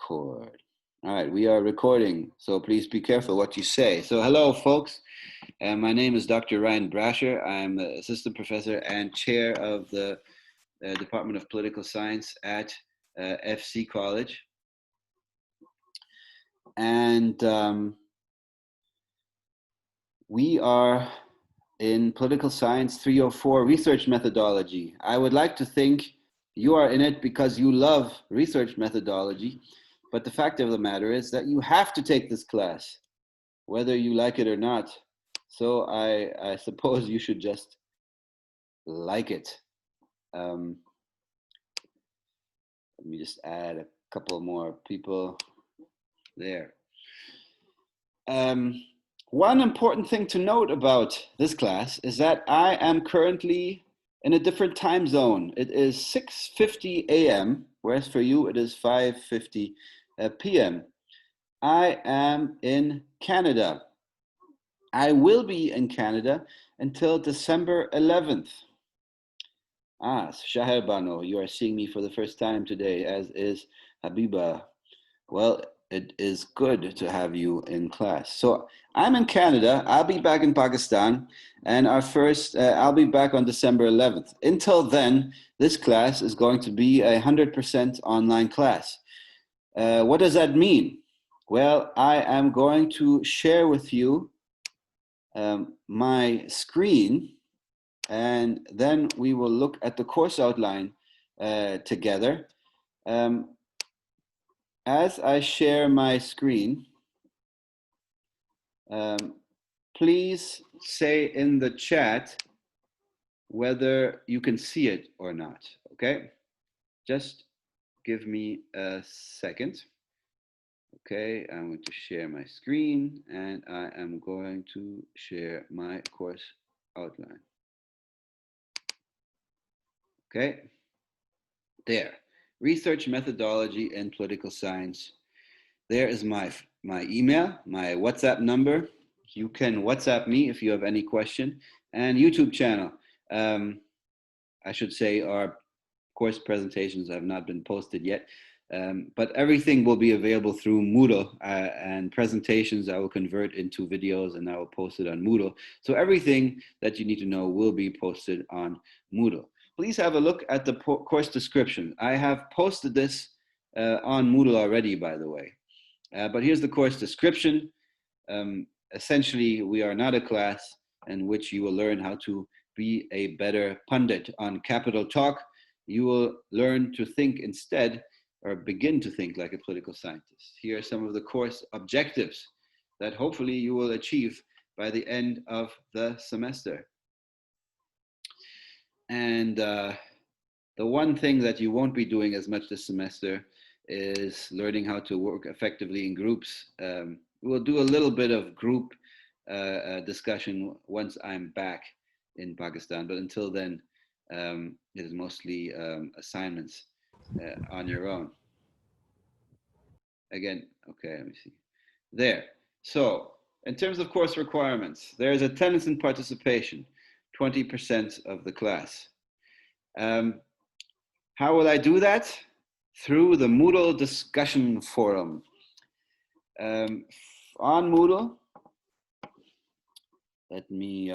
Record. All right, we are recording, so please be careful what you say. So hello, folks. My name is Dr. Ryan Brasher. I'm the assistant professor and chair of the Department of Political Science at FC College. And we are in Political Science 304 research methodology. I would like to think you are in it because you love research methodology, but the fact of the matter is that you have to take this class, whether you like it or not. So I suppose you should just like it. Let me just add a couple more people there. One important thing to note about this class is that I am currently in a different time zone. It is 6:50 a.m., whereas for you it is 5:50 p.m. I am in Canada. I will be in Canada until December 11th. Shahar Bano, you are seeing me for the first time today, as is Habiba. Well, it is good to have you in class. So I'm in Canada. I'll be back in Pakistan, and I'll be back on December 11th. Until then, this class is going to be 100% online class. What does that mean? Well, I am going to share with you my screen, and then we will look at the course outline together. As I share my screen, please say in the chat whether you can see it or not, okay? Just give me a second. Okay, I'm going to share my screen, and I am going to share my course outline. Okay, there. Research methodology in political science. There is my email, my WhatsApp number. You can WhatsApp me if you have any question, and YouTube channel. I should say our course presentations have not been posted yet, but everything will be available through Moodle, and presentations I will convert into videos and I will post it on Moodle. So everything that you need to know will be posted on Moodle. Please have a look at the course description. I have posted this on Moodle already, by the way. But here's the course description. Essentially, we are not a class in which you will learn how to be a better pundit on Capital Talk. You will learn to think instead, or begin to think like a political scientist. Here are some of the course objectives that hopefully you will achieve by the end of the semester. And the one thing that you won't be doing as much this semester is learning how to work effectively in groups. We'll do a little bit of group discussion once I'm back in Pakistan, but until then, it is mostly assignments on your own. Again, okay, let me see. There. So, in terms of course requirements, there is attendance and participation, 20% of the class. How will I do that? Through the Moodle discussion forum. On Moodle, let me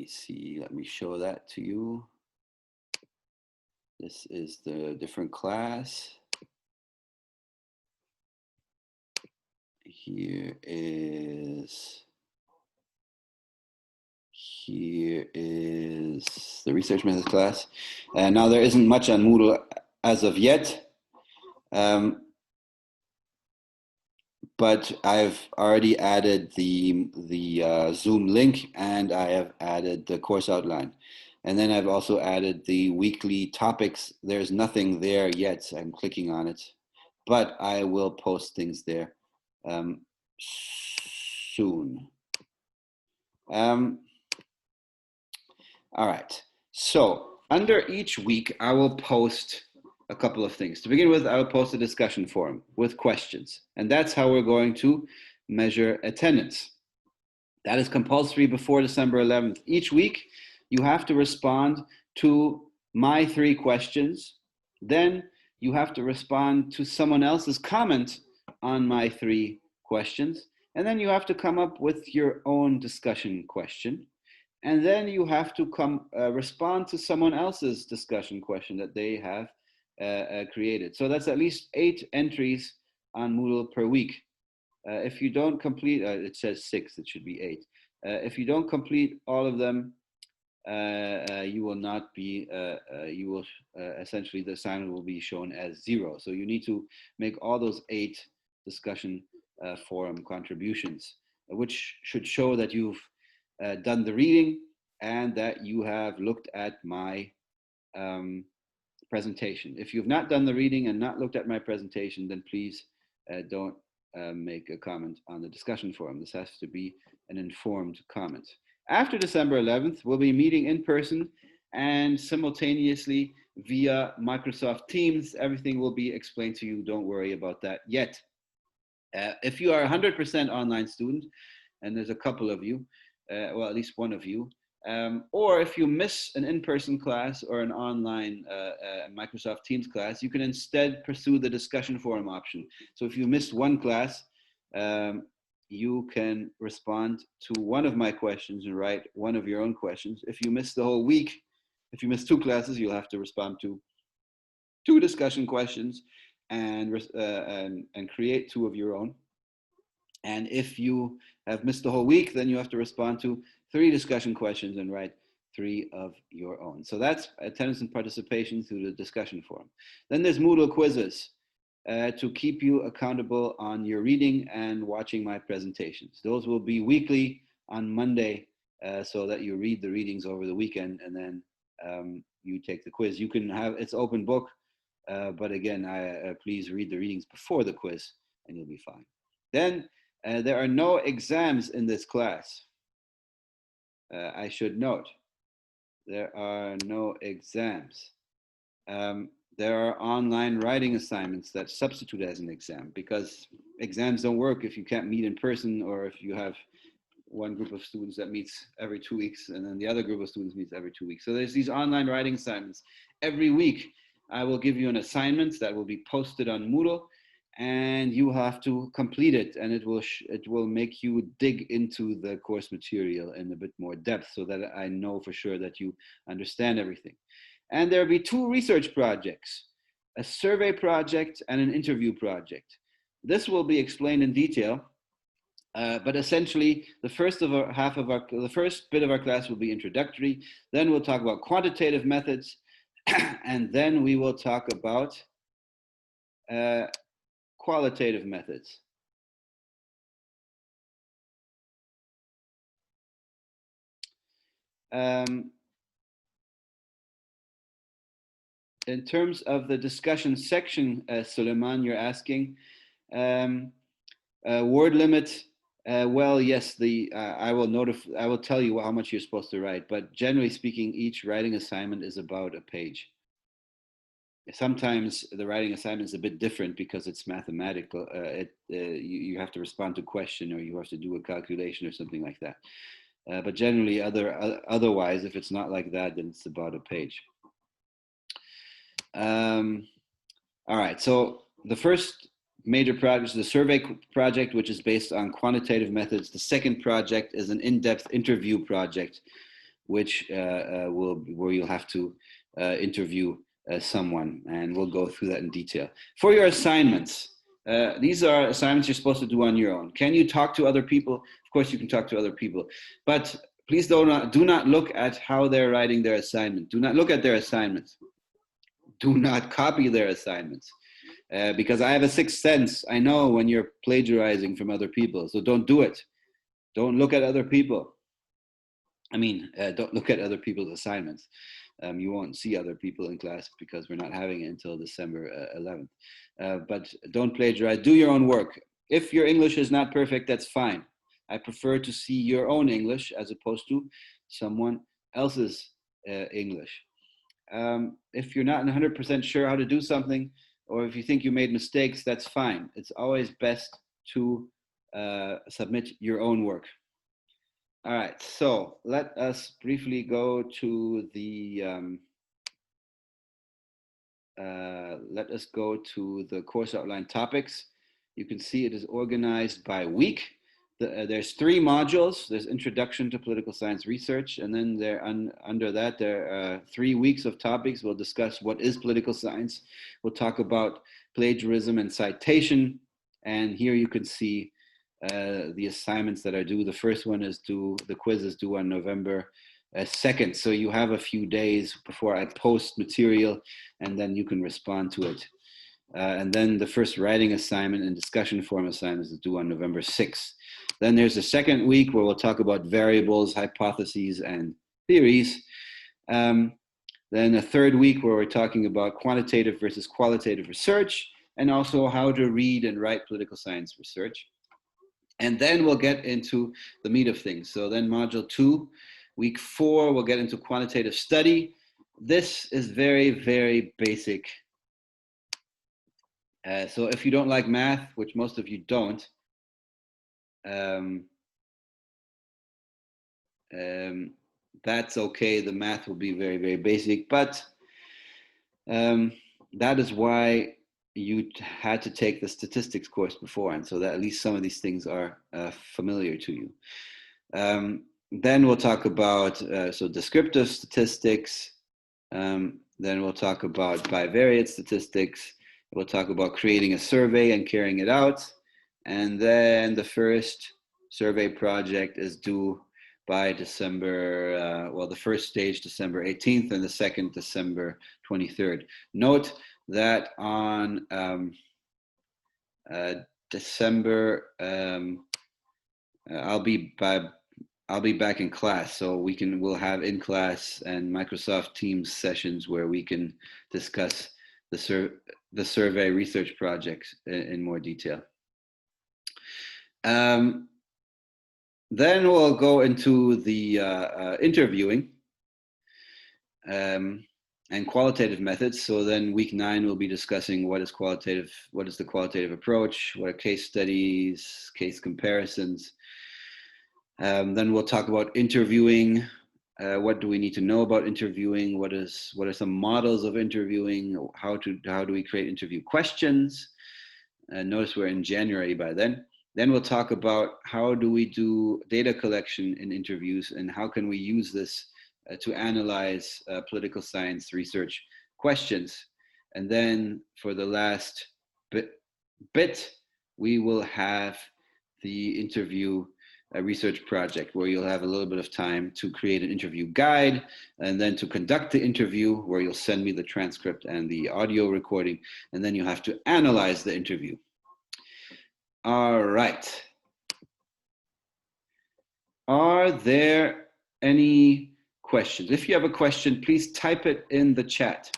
see, let me show that to you. This is the different class. Here is the research methods class. And now there isn't much on Moodle as of yet. But I've already added the Zoom link, and I have added the course outline. And then I've also added the weekly topics. There's nothing there yet. I'm clicking on it, but I will post things there soon. All right. So under each week, I will post a couple of things. To begin with, I will post a discussion forum with questions. And that's how we're going to measure attendance. That is compulsory before December 11th. Each week, you have to respond to my 3 questions. Then you have to respond to someone else's comment on my 3 questions. And then you have to come up with your own discussion question. And then you have to respond to someone else's discussion question that they have created. So that's at least 8 entries on Moodle per week. If you don't complete, it says 6, it should be 8. If you don't complete all of them, you will not be, you will essentially, the assignment will be shown as 0. So you need to make all those 8 discussion forum contributions, which should show that you've done the reading and that you have looked at my presentation. If you've not done the reading and not looked at my presentation, then please don't make a comment on the discussion forum. This has to be an informed comment. After December 11th, we'll be meeting in person and simultaneously via Microsoft Teams. Everything will be explained to you. Don't worry about that yet. If you are a 100% online student, and there's a couple of you, well, at least one of you, or if you miss an in-person class or an online Microsoft Teams class, you can instead pursue the discussion forum option. So if you missed one class, you can respond to one of my questions and write one of your own questions. If you miss the whole week, if you miss 2 classes, you'll have to respond to 2 discussion questions and create 2 of your own. And if you have missed the whole week, then you have to respond to 3 discussion questions and write 3 of your own. So that's attendance and participation through the discussion forum. Then there's Moodle quizzes to keep you accountable on your reading and watching my presentations. Those will be weekly on Monday so that you read the readings over the weekend and then you take the quiz. You can have, it's open book, but again, please read the readings before the quiz and you'll be fine. Then there are no exams in this class. I should note, there are no exams. There are online writing assignments that substitute as an exam because exams don't work if you can't meet in person or if you have one group of students that meets every 2 weeks and then the other group of students meets every 2 weeks. So there's these online writing assignments. Every week, I will give you an assignment that will be posted on Moodle and you have to complete it and it will make you dig into the course material in a bit more depth so that I know for sure that you understand everything. And there will be 2 research projects, a survey project and an interview project. This will be explained in detail, but essentially the first bit of our class will be introductory. Then we'll talk about quantitative methods, and then we will talk about qualitative methods. In terms of the discussion section, Suleiman, you're asking, word limit. Well, yes, I will tell you how much you're supposed to write, but generally speaking, each writing assignment is about a page. Sometimes the writing assignment is a bit different because it's mathematical. You have to respond to a question or you have to do a calculation or something like that. But generally, otherwise, if it's not like that, then it's about a page. All right, so the first major project is the survey project, which is based on quantitative methods. The second project is an in-depth interview project, which where you'll have to interview someone, and we'll go through that in detail. For your assignments, these are assignments you're supposed to do on your own. Can you talk to other people? Of course you can talk to other people, but please do not look at how they're writing their assignment. Do not look at their assignments. Do not copy their assignments. Because I have a sixth sense. I know when you're plagiarizing from other people, so don't do it. Don't look at other people. I mean, don't look at other people's assignments. You won't see other people in class because we're not having it until December 11th. But don't plagiarize. Do your own work. If your English is not perfect, that's fine. I prefer to see your own English as opposed to someone else's English. If you're not 100% sure how to do something, or if you think you made mistakes, that's fine. It's always best to submit your own work. All right, so let us briefly go to the let us go to the course outline topics. You can see it is organized by week. There's 3 modules. There's Introduction to Political Science Research, and then under that, there are 3 weeks of topics. We'll discuss what is political science. We'll talk about plagiarism and citation, and here you can see the assignments that are due. The first one is due, the quiz is due on November 2nd. So you have a few days before I post material, and then you can respond to it. And then the first writing assignment and discussion forum assignment is due on November 6th. Then there's the second week where we'll talk about variables, hypotheses, and theories. Then a third week where we're talking about quantitative versus qualitative research, and also how to read and write political science research. And then we'll get into the meat of things. So then module 2, week 4, we'll get into quantitative study. This is very, very basic. So if you don't like math, which most of you don't, that's okay. The math will be very, very basic, but that is why you had to take the statistics course before, and so that at least some of these things are familiar to you. Then we'll talk about so descriptive statistics. Then we'll talk about bivariate statistics. We'll talk about creating a survey and carrying it out. And then the first survey project is due by December, well, the first stage December 18th and the second December 23rd. Note that on December, I'll be back in class, so we'll have in class and Microsoft Teams sessions where we can discuss the survey research projects in more detail. Then we'll go into the interviewing and qualitative methods. So then week 9 we'll be discussing what is the qualitative approach, what are case studies, case comparisons. Then we'll talk about interviewing. What do we need to know about interviewing? What are some models of interviewing? How do we create interview questions? Notice we're in January by then. Then we'll talk about how do we do data collection in interviews and how can we use this to analyze political science research questions. And then for the last bit, we will have the interview research project where you'll have a little bit of time to create an interview guide and then to conduct the interview where you'll send me the transcript and the audio recording, and then you have to analyze the interview. All right. Are there any questions? If you have a question, please type it in the chat.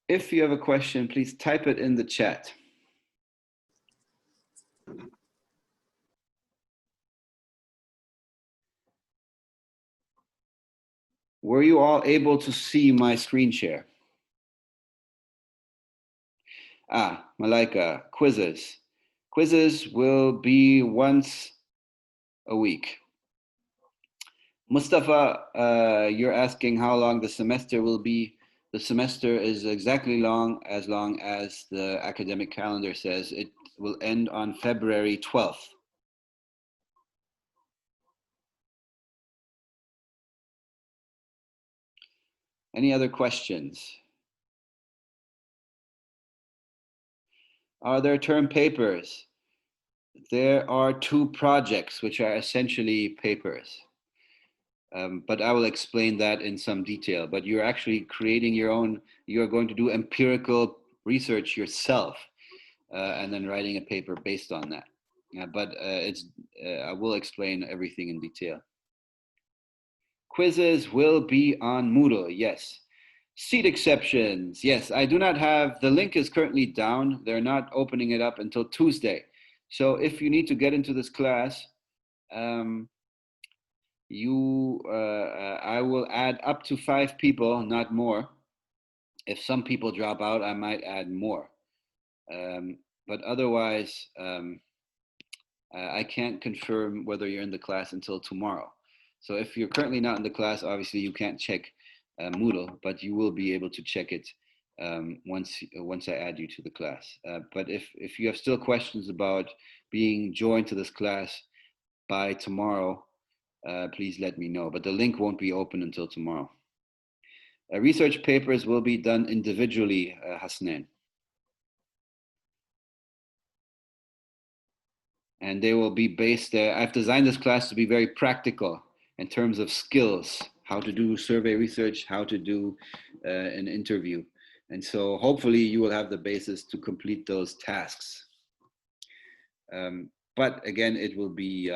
If you have a question, please type it in the chat. Were you all able to see my screen share? Malaika, quizzes. Quizzes will be once a week. Mustafa, you're asking how long the semester will be. The semester is exactly long as the academic calendar says. It will end on February 12th. Any other questions? Are there term papers? There are 2 projects, which are essentially papers. But I will explain that in some detail. But you're actually creating your own, you're going to do empirical research yourself and then writing a paper based on that. But I will explain everything in detail. Quizzes will be on Moodle, yes. Seat exceptions, yes. I do not have, the link is currently down. They're not opening it up until Tuesday. So if you need to get into this class, I will add up to 5 people, not more. If some people drop out, I might add more. But otherwise, I can't confirm whether you're in the class until tomorrow. So if you're currently not in the class, obviously you can't check Moodle, but you will be able to check it once I add you to the class. But if you have still questions about being joined to this class by tomorrow, please let me know. But the link won't be open until tomorrow. Research papers will be done individually, Hasnain. And they will be based, I've designed this class to be very practical in terms of skills, how to do survey research, how to do an interview. And so hopefully you will have the basis to complete those tasks. But again, it will be,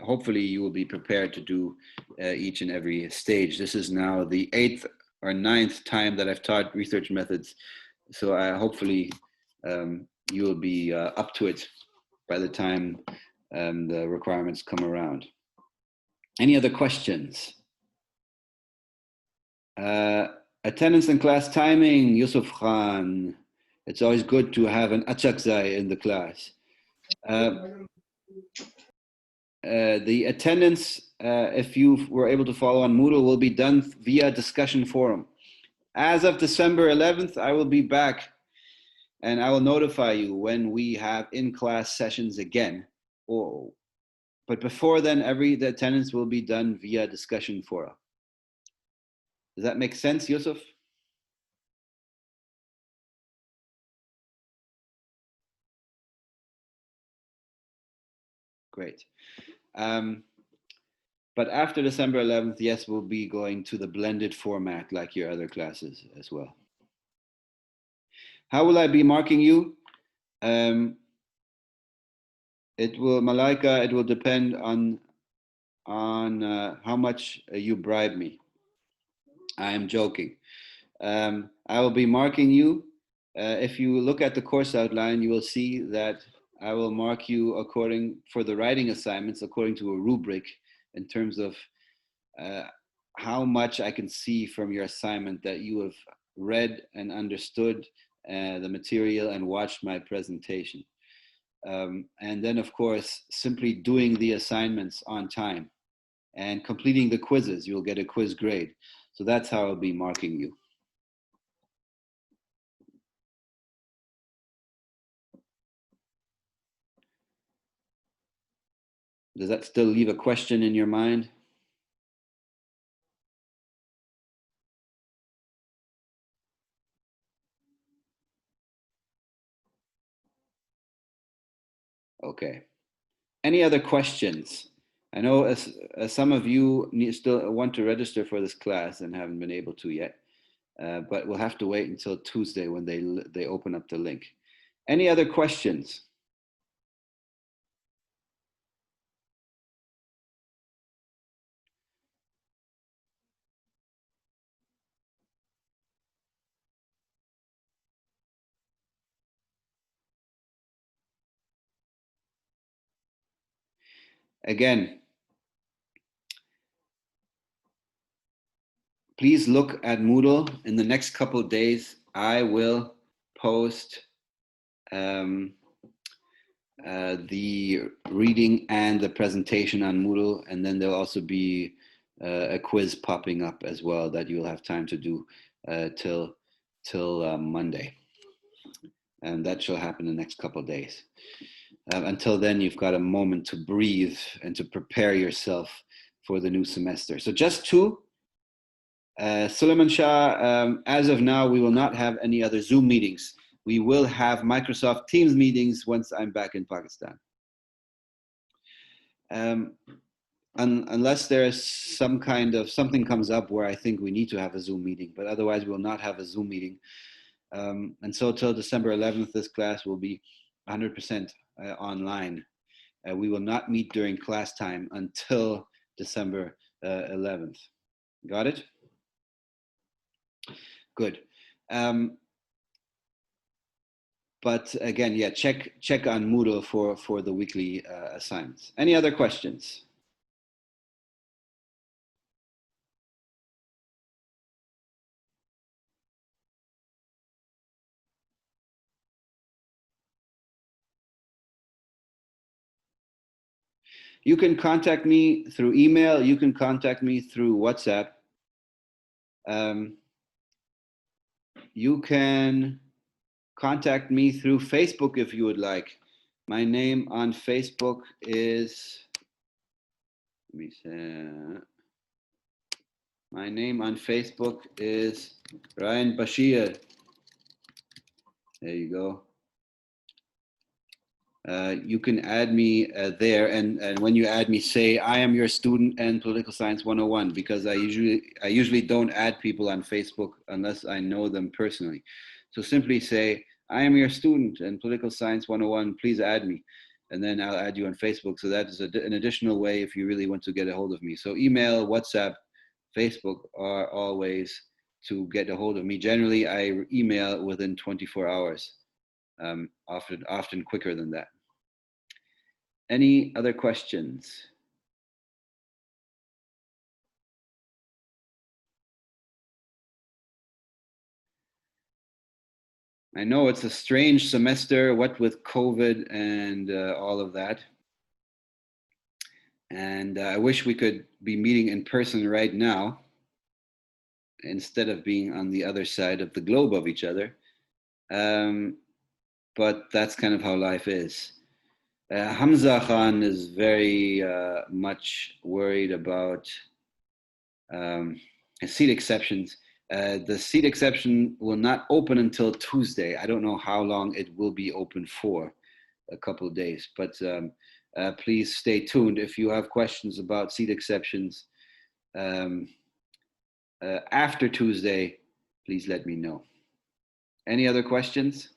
hopefully you will be prepared to do each and every stage. This is now the 8th or 9th time that I've taught research methods. So hopefully you will be up to it by the time the requirements come around. Any other questions? Attendance and class timing, Yusuf Khan. It's always good to have an achakzai in the class. The attendance, if you were able to follow on Moodle, will be done via discussion forum. As of December 11th, I will be back and I will notify you when we have in-class sessions again. But before then, the attendance will be done via discussion forum. Does that make sense, Yusuf? Great. But after December 11th, yes, we'll be going to the blended format like your other classes as well. How will I be marking you? It will, Malaika, it will depend on how much you bribe me. I am joking. I will be marking you. If you look at the course outline, you will see that I will mark you for the writing assignments according to a rubric in terms of how much I can see from your assignment that you have read and understood the material and watched my presentation. And then, of course, simply doing the assignments on time and completing the quizzes, you'll get a quiz grade. So that's how I'll be marking you. Does that still leave a question in your mind? Okay. Any other questions? I know as some of you still want to register for this class and haven't been able to yet, but we'll have to wait until Tuesday when they open up the link. Any other questions? Again, please look at Moodle. In the next couple of days, I will post the reading and the presentation on Moodle, and then there'll also be a quiz popping up as well that you'll have time to do till Monday. And that shall happen in the next couple of days. Until then, you've got a moment to breathe and to prepare yourself for the new semester. So just two. Suleiman Shah, as of now, we will not have any other Zoom meetings. We will have Microsoft Teams meetings once I'm back in Pakistan. Unless there's something comes up where I think we need to have a Zoom meeting, but otherwise we will not have a Zoom meeting. And so till December 11th, this class will be 100% online. We will not meet during class time until December 11th. Got it? Good. But again, yeah, check on Moodle for the weekly assignments. Any other questions? You can contact me through email. You can contact me through WhatsApp. You can contact me through Facebook if you would like. My name on Facebook is, let me say, my name on Facebook is Ryan Bashir. There you go. You can add me there, and when you add me, say I am your student in Political Science 101, because I usually don't add people on Facebook unless I know them personally. So simply say I am your student in Political Science 101. Please add me, and then I'll add you on Facebook. So that is an additional way if you really want to get a hold of me. So email, WhatsApp, Facebook are all ways to get a hold of me. Generally, I email within 24 hours. Often quicker than that. Any other questions? I know it's a strange semester, what with COVID and all of that. And I wish we could be meeting in person right now instead of being on the other side of the globe of each other. But that's kind of how life is. Hamza Khan is very much worried about seat exceptions. The seat exception will not open until Tuesday. I don't know how long it will be open for, a couple of days, but please stay tuned. If you have questions about seat exceptions after Tuesday, please let me know. Any other questions?